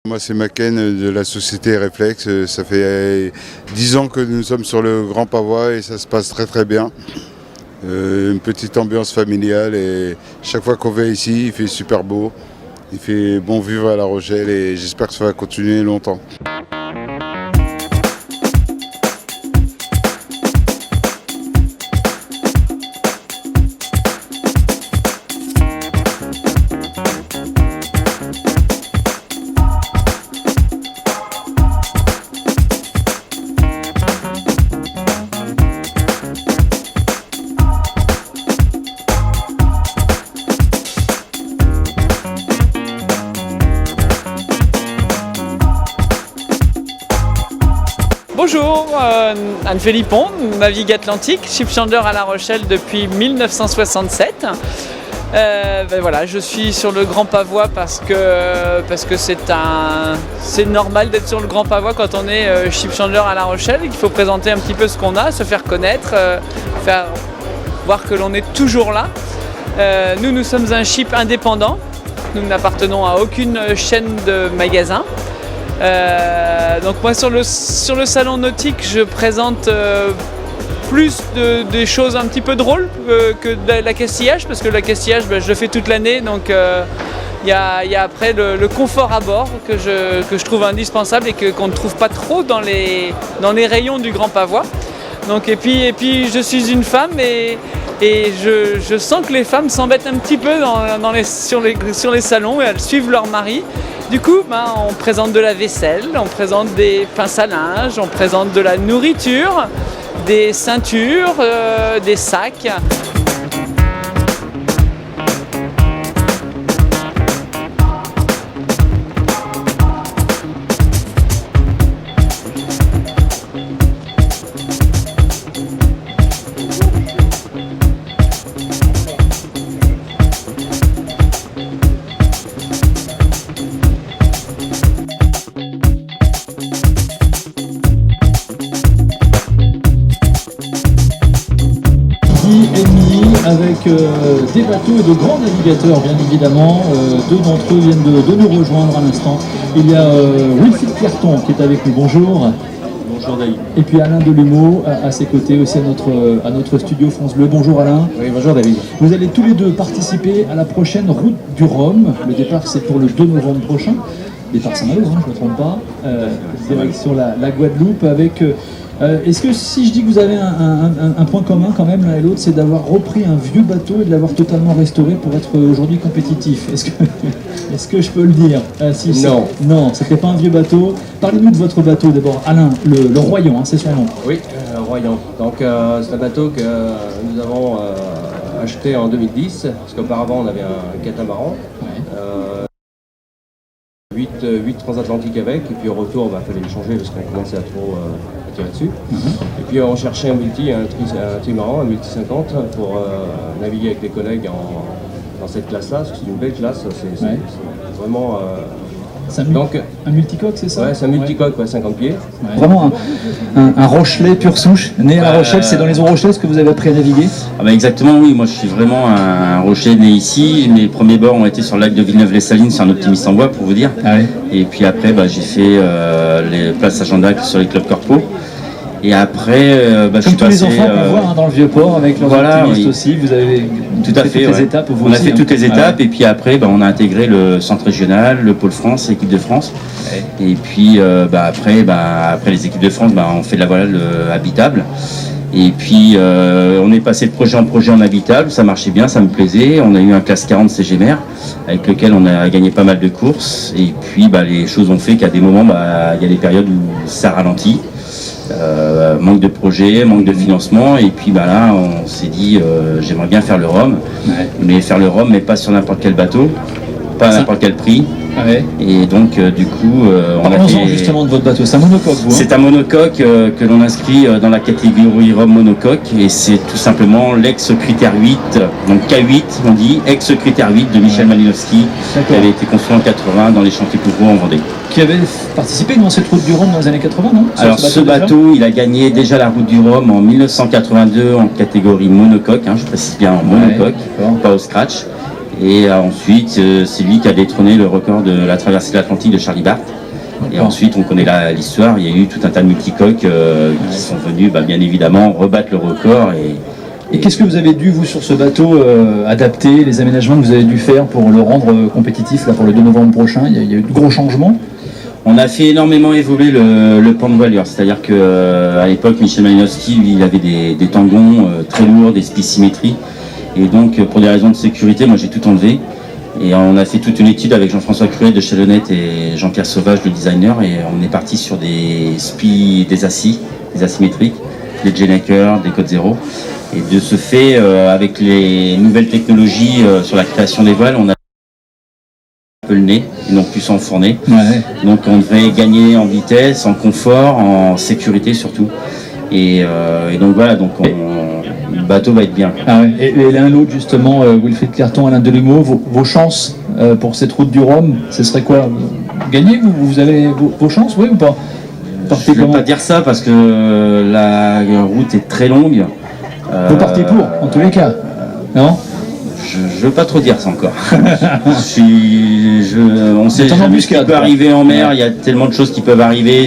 Moi c'est Macken de la société Réflexe, ça fait 10 ans que nous sommes sur le Grand Pavois et ça se passe très très bien. Une petite ambiance familiale et chaque fois qu'on vient ici il fait super beau, il fait bon vivre à La Rochelle et j'espère que ça va continuer longtemps. Bonjour, Anne Philippon, Navigue Atlantique, shipchandler à La Rochelle depuis 1967. Voilà, je suis sur le Grand Pavois parce que c'est normal d'être sur le Grand Pavois quand on est shipchandler à La Rochelle. Il faut présenter un petit peu ce qu'on a, se faire connaître, faire voir que l'on est toujours là. Nous sommes un ship indépendant, nous n'appartenons à aucune chaîne de magasins. Donc moi sur le salon nautique je présente plus des choses un petit peu drôles que de l'accastillage, parce que l'accastillage je le fais toute l'année, donc il y a après le confort à bord que je trouve indispensable et qu'on ne trouve pas trop dans les rayons du Grand Pavois. Donc, et puis je suis une femme et je sens que les femmes s'embêtent un petit peu sur les salons et elles suivent leur mari. Du coup, on présente de la vaisselle, on présente des pinces à linge, on présente de la nourriture, des ceintures, des sacs. Avec des bateaux et de grands navigateurs, bien évidemment. Deux d'entre eux viennent de nous rejoindre à l'instant. Il y a Wilfried Pierton qui est avec nous. Bonjour. Bonjour David. Et puis Alain Delumeau à ses côtés aussi à notre studio France Bleu. Bonjour Alain. Oui, bonjour David. Vous allez tous les deux participer à la prochaine route du Rhum. Le départ c'est pour le 2 novembre prochain. Départ Saint-Malo, je ne me trompe pas. Direction la Guadeloupe avec... est-ce que si je dis que vous avez un point commun quand même l'un et l'autre, c'est d'avoir repris un vieux bateau et de l'avoir totalement restauré pour être aujourd'hui compétitif? Est-ce que je peux le dire? Non. Non, c'était pas un vieux bateau. Parlez-nous de votre bateau d'abord. Alain, le Royan, c'est son nom. Oui, Royan. Donc c'est un bateau que nous avons acheté en 2010, parce qu'auparavant on avait un catamaran. Ouais. 8 transatlantiques avec, et puis au retour il fallait le changer parce qu'on commençait à trop tirer dessus. Et puis on cherchait un trimaran, un multi 50 pour naviguer avec les collègues dans cette classe-là, parce que c'est une belle classe, c'est vraiment... Donc, un multicoque, c'est ça? Ouais, c'est un multicoque, 50 pieds. Ouais. Vraiment un Rochelet pure souche, né à La Rochelle. C'est dans les eaux rochelaises que vous avez appris à naviguer? Exactement, oui. Moi, je suis vraiment un Rochelet né ici. Mes premiers bords ont été sur le lac de Villeneuve-les-Salines, c'est un optimiste en bois, pour vous dire. Ah ouais. Et puis après, j'ai fait les places à Jeanne d'Arc sur les clubs corpaux. Et après, je suis tous passé... les enfants qu'on voit dans le Vieux-Port avec leurs optimistes aussi, vous avez tout à fait, toutes les étapes. On a fait toutes les étapes et puis après on a intégré le centre régional, le pôle France, l'équipe de France. Ouais. Et puis après les équipes de France, on fait de la voile habitable. Et puis on est passé de projet en habitable, ça marchait bien, ça me plaisait. On a eu un classe 40 CGMR avec lequel on a gagné pas mal de courses. Et puis les choses ont fait qu'à des moments, il y a des périodes où ça ralentit. Manque de projet, manque de financement, et puis là on s'est dit j'aimerais bien faire le Rhum, mais faire le Rhum mais pas sur n'importe quel bateau, pas à n'importe quel prix. Et donc du coup on a fait... justement de votre bateau, c'est un monocoque vous, hein? C'est un monocoque que l'on inscrit dans la catégorie Rhum monocoque, et c'est tout simplement l'ex-critère 8, donc K8 on dit, ex-critère 8 de Michel Malinowski, qui avait été construit en 80 dans les chantiers Couvreau en Vendée. Qui avait participé dans cette route du Rhum dans les années 80, non? Alors ce bateau, il a gagné déjà la route du Rhum en 1982 en catégorie monocoque, je précise bien en monocoque, pas au scratch. Et ensuite, c'est lui qui a détrôné le record de la traversée de l'Atlantique de Charlie Bart. Et ensuite, on connaît l'histoire, il y a eu tout un tas de multicoques qui sont venus, bien évidemment, rebattre le record. Et qu'est-ce que vous avez dû, vous, sur ce bateau, adapter, les aménagements que vous avez dû faire pour le rendre compétitif là, pour le 2 novembre prochain? Il y a eu de gros changements? On a fait énormément évoluer le plan de voilure, c'est-à-dire qu'à l'époque, Michel Malinowski, lui, il avait des tangons très lourds, des spies symétries. Et donc, pour des raisons de sécurité, moi j'ai tout enlevé. Et on a fait toute une étude avec Jean-François Cruet de Chalonnette et Jean-Pierre Sauvage, le designer, et on est parti sur des spies, des asymétriques, des Jennecker, des Code Zero. Et de ce fait, avec les nouvelles technologies sur la création des voiles, on a un peu le nez, et non plus s'enfourner. Ouais. Donc on devrait gagner en vitesse, en confort, en sécurité surtout. Et donc voilà, le bateau va être bien. Ah ouais. Et l'un l'autre, justement, Wilfried Carton, Alain Delumeau, vos chances pour cette route du Rhum, ce serait quoi? Gagner, vous avez vos chances, oui ou pas? Je ne peux pas dire ça parce que la route est très longue. Vous partez pour, en tous les cas, non? Je ne veux pas trop dire ça encore. On sait jamais ce qui peut arriver en mer, il y a tellement de choses qui peuvent arriver.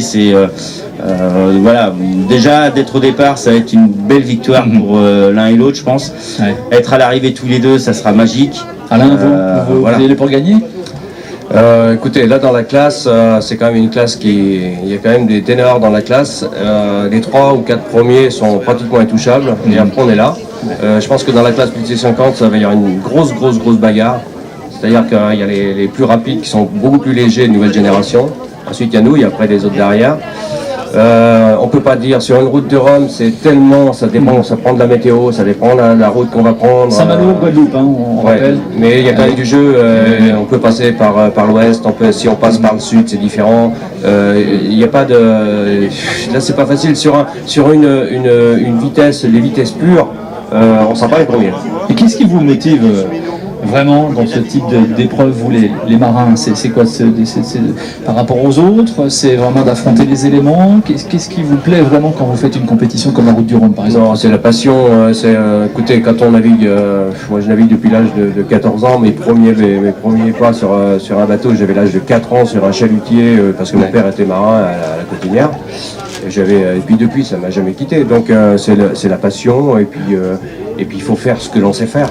Voilà, déjà d'être au départ, ça va être une belle victoire pour l'un et l'autre, je pense. Ouais. Être à l'arrivée tous les deux, ça sera magique. Alain, vous allez pour gagner? Écoutez, là dans la classe, c'est quand même une classe il y a quand même des ténors dans la classe. Les 3 ou 4 premiers sont pratiquement intouchables, et après on est là. Je pense que dans la classe plus de 50, ça va y avoir une grosse bagarre. C'est-à-dire qu'il y a les plus rapides qui sont beaucoup plus légers de nouvelle génération. Ensuite il y a nous, et après les autres derrière. On peut pas dire sur une route de Rhum, c'est tellement, ça dépend, ça prend de la météo, ça dépend de la route qu'on va prendre. Saint-Malo, Guadeloupe, on rappelle. Mais il y a quand même du jeu, on peut passer par l'ouest, si on passe par le sud, c'est différent. Il n'y a pas de, là c'est pas facile sur une vitesse, les vitesses pures, on sera pas les premiers. Et qu'est-ce qui vous motive vraiment dans ce type d'épreuve, vous les marins? C'est quoi par rapport aux autres? C'est vraiment d'affronter les éléments? Qu'est-ce qui vous plaît vraiment quand vous faites une compétition comme la route du Rhum par exemple? Non, c'est la passion. Écoutez, quand on navigue, moi je navigue depuis l'âge de 14 ans, mes premiers pas sur un bateau, j'avais l'âge de 4 ans sur un chalutier parce que mon père était marin à la Cotinière. Et puis depuis, ça m'a jamais quitté. Donc c'est la passion, et puis il faut faire ce que l'on sait faire.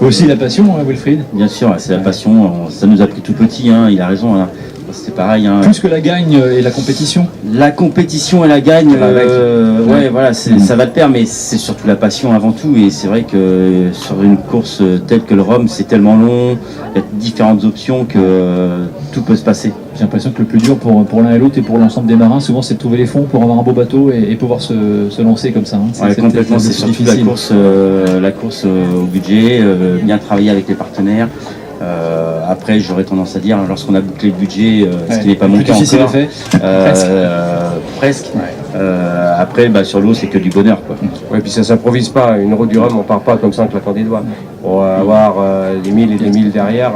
Aussi la passion, hein, Wilfried? Bien sûr, c'est la passion, ça nous a pris tout petit, hein, il a raison. Hein. C'était pareil. Hein. Plus que la gagne et la compétition? La compétition et la gagne, ouais, voilà, ça va de pair, mais c'est surtout la passion avant tout. Et c'est vrai que sur une course telle que le Rhum, c'est tellement long, il y a différentes options que tout peut se passer. J'ai l'impression que le plus dur pour l'un et l'autre et pour l'ensemble des marins, souvent, c'est de trouver les fonds pour avoir un beau bateau et pouvoir se lancer comme ça. Hein. Ouais, complètement, c'est surtout difficile. La course au budget, bien travailler avec les partenaires. Après, j'aurais tendance à dire, lorsqu'on a bouclé le budget, ce qui n'est pas monté encore, presque. Ouais. Après, sur l'eau, c'est que du bonheur, quoi. Ouais, puis ça s'improvise pas. Une route du Rhum, on part pas comme ça en claquant des doigts. Pour avoir des milles et des milles derrière,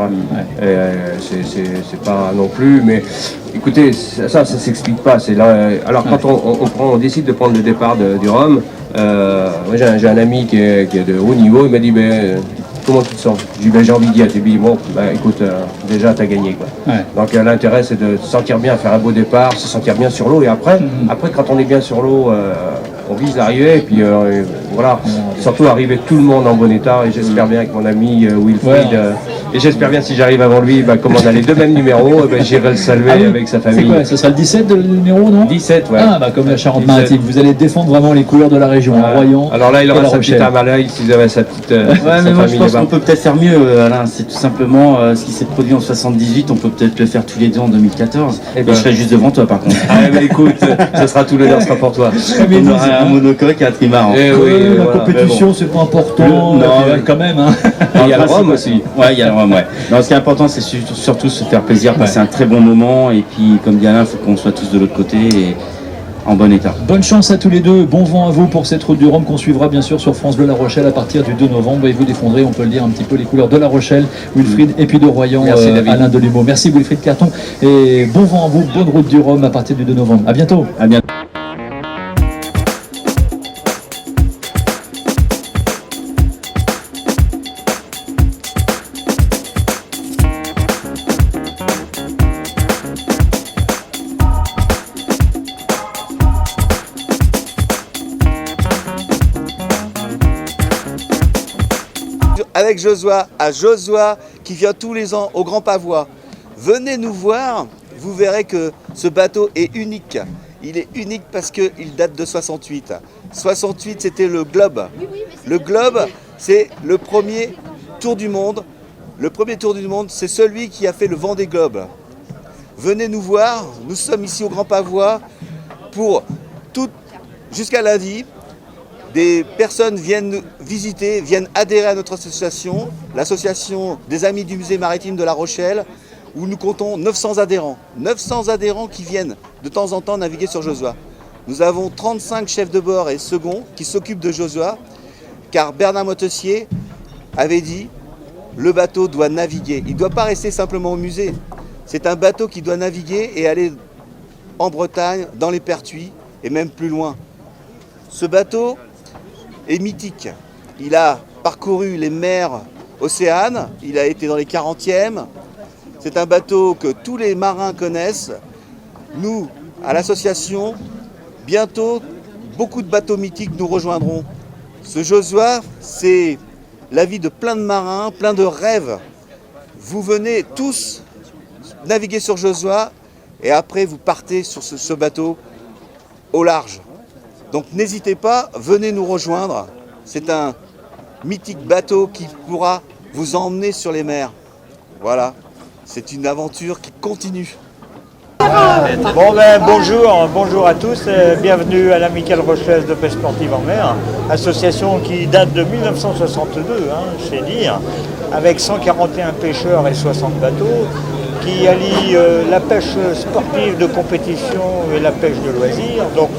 c'est pas non plus. Mais écoutez, ça s'explique pas. C'est là. Alors quand on décide de prendre le départ du Rhum, moi j'ai un ami qui est de haut niveau. Il m'a dit, comment tu te sens? J'ai dit, j'ai envie d'y être. Et puis bon, écoute, déjà t'as gagné, quoi. Ouais. Donc l'intérêt c'est de se sentir bien, faire un beau départ, se sentir bien sur l'eau. Et après quand on est bien sur l'eau, on vise l'arrivée. Et puis voilà, surtout arriver tout le monde en bon état. Et j'espère bien avec mon ami Wilfried, et j'espère bien si j'arrive avant lui, comme on a les deux mêmes numéros, j'irai le saluer avec sa famille. C'est quoi? Ce sera le 17 de numéro, non? 17, ouais. Ah, comme la Charente-Maritime. Vous allez défendre vraiment les couleurs de la région, Royan. Alors là, il aura sa petite arme à l'œil, s'ils avaient sa petite. Mais moi je pense qu'on peut peut-être faire mieux, Alain. C'est tout simplement ce qui s'est produit en 78, on peut peut-être le faire tous les deux en 2014. Et je serai juste devant toi, par contre. Écoute, ça sera tout l'honneur sera pour toi. On aura un monocoque et un trimaran. La compétition, c'est pas important. Quand même. Il y a le Rhum aussi. Ouais, il y a le Rhum, ouais. Non, ce qui est important, c'est surtout se faire plaisir, passer un très bon moment. Et puis, comme dit Alain, il faut qu'on soit tous de l'autre côté et en bon état. Bonne chance à tous les deux. Bon vent à vous pour cette route du Rhum qu'on suivra bien sûr sur France Bleu La Rochelle à partir du 2 novembre. Et vous défendrez, on peut le dire, un petit peu les couleurs de La Rochelle, Wilfried, et puis de Royan, Alain Delumeau. Merci Wilfried Carton. Et bon vent à vous, bonne route du Rhum à partir du 2 novembre. À bientôt. À bientôt. avec Josua, à Josua qui vient tous les ans au Grand Pavois. Venez nous voir, vous verrez que ce bateau est unique. Il est unique parce qu'il date de 68. 68, c'était le Globe. Le Globe, c'est le premier tour du monde. Le premier tour du monde, c'est celui qui a fait le Vendée Globe. Venez nous voir, nous sommes ici au Grand Pavois pour jusqu'à lundi. Des personnes viennent nous visiter, viennent adhérer à notre association, l'association des Amis du Musée Maritime de La Rochelle, où nous comptons 900 adhérents. 900 adhérents qui viennent de temps en temps naviguer sur Josua. Nous avons 35 chefs de bord et seconds qui s'occupent de Josua, car Bernard Moitessier avait dit « le bateau doit naviguer ». Il ne doit pas rester simplement au musée. C'est un bateau qui doit naviguer et aller en Bretagne, dans les Pertuis et même plus loin. Ce bateau est mythique. Il a parcouru les mers océanes, il a été dans les 40e. C'est un bateau que tous les marins connaissent. Nous, à l'association, bientôt, beaucoup de bateaux mythiques nous rejoindront. Ce Josua, c'est la vie de plein de marins, plein de rêves. Vous venez tous naviguer sur Josua et après vous partez sur ce bateau au large. Donc n'hésitez pas, venez nous rejoindre. C'est un mythique bateau qui pourra vous emmener sur les mers. Voilà, c'est une aventure qui continue. Bon bonjour à tous, bienvenue à l'Amicale Rochelaise de pêche sportive en mer, association qui date de 1962, c'est dire, avec 141 pêcheurs et 60 bateaux, qui allie la pêche sportive de compétition et la pêche de loisir. Donc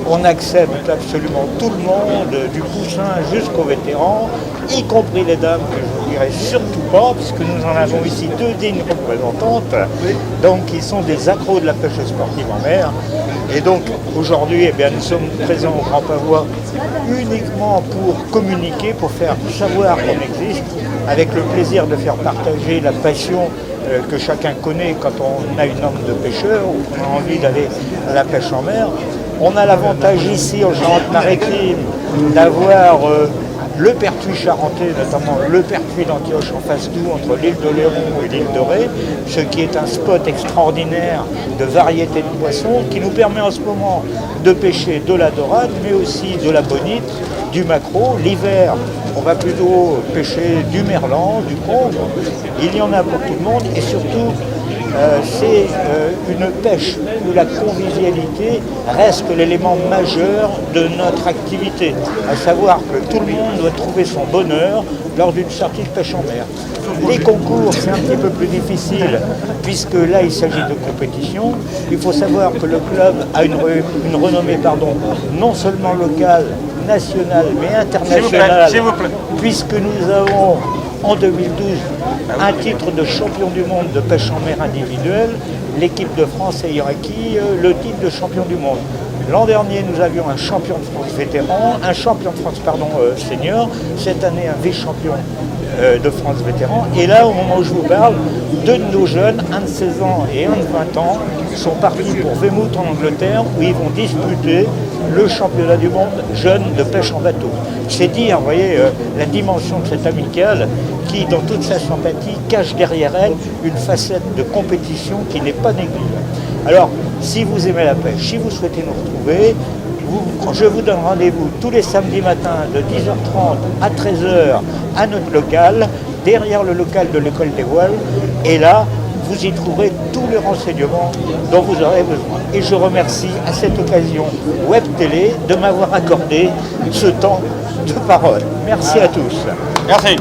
on accepte absolument tout le monde, du poussin jusqu'aux vétérans, y compris les dames, que je ne dirais surtout pas, puisque nous en avons ici 2 dignes représentantes, donc qui sont des accros de la pêche sportive en mer. Et donc aujourd'hui, nous sommes présents au Grand Pavois uniquement pour communiquer, pour faire savoir qu'on existe, avec le plaisir de faire partager la passion que chacun connaît quand on a une âme de pêcheur ou qu'on a envie d'aller à la pêche en mer. On a l'avantage ici en Charente-Maritime d'avoir le Pertuis charentais, notamment le Pertuis d'Antioche en face d'où, entre l'île de Léron et l'île de Ré, ce qui est un spot extraordinaire de variété de poissons qui nous permet en ce moment de pêcher de la dorade, mais aussi de la bonite, du maquereau. L'hiver, on va plutôt pêcher du merlan, du congre. Il y en a pour tout le monde et surtout, c'est une pêche où la convivialité reste l'élément majeur de notre activité, à savoir que tout le monde doit trouver son bonheur lors d'une sortie de pêche en mer. Les concours, c'est un petit peu plus difficile, puisque là, il s'agit de compétition. Il faut savoir que le club a une renommée non seulement locale, nationale, mais internationale, puisque nous avons en 2012 un titre de champion du monde de pêche en mer individuelle, l'équipe de France ayant acquis le titre de champion du monde. L'an dernier, nous avions un champion de France vétéran, un champion de France senior, cette année un vice-champion de France vétéran. Et là, au moment où je vous parle, 2 de nos jeunes, un de 16 ans et un de 20 ans, sont partis pour Weymouth en Angleterre, où ils vont disputer le championnat du monde jeune de pêche en bateau. C'est dire, vous voyez, la dimension de cette amicale qui, dans toute sa sympathie, cache derrière elle une facette de compétition qui n'est pas négligeable. Alors, si vous aimez la pêche, si vous souhaitez nous retrouver, je vous donne rendez-vous tous les samedis matins de 10h30 à 13h à notre local, derrière le local de l'école des voiles. Et là, vous y trouverez tous les renseignements dont vous aurez besoin. Et je remercie à cette occasion Web Télé de m'avoir accordé ce temps de parole. Merci à tous. Merci.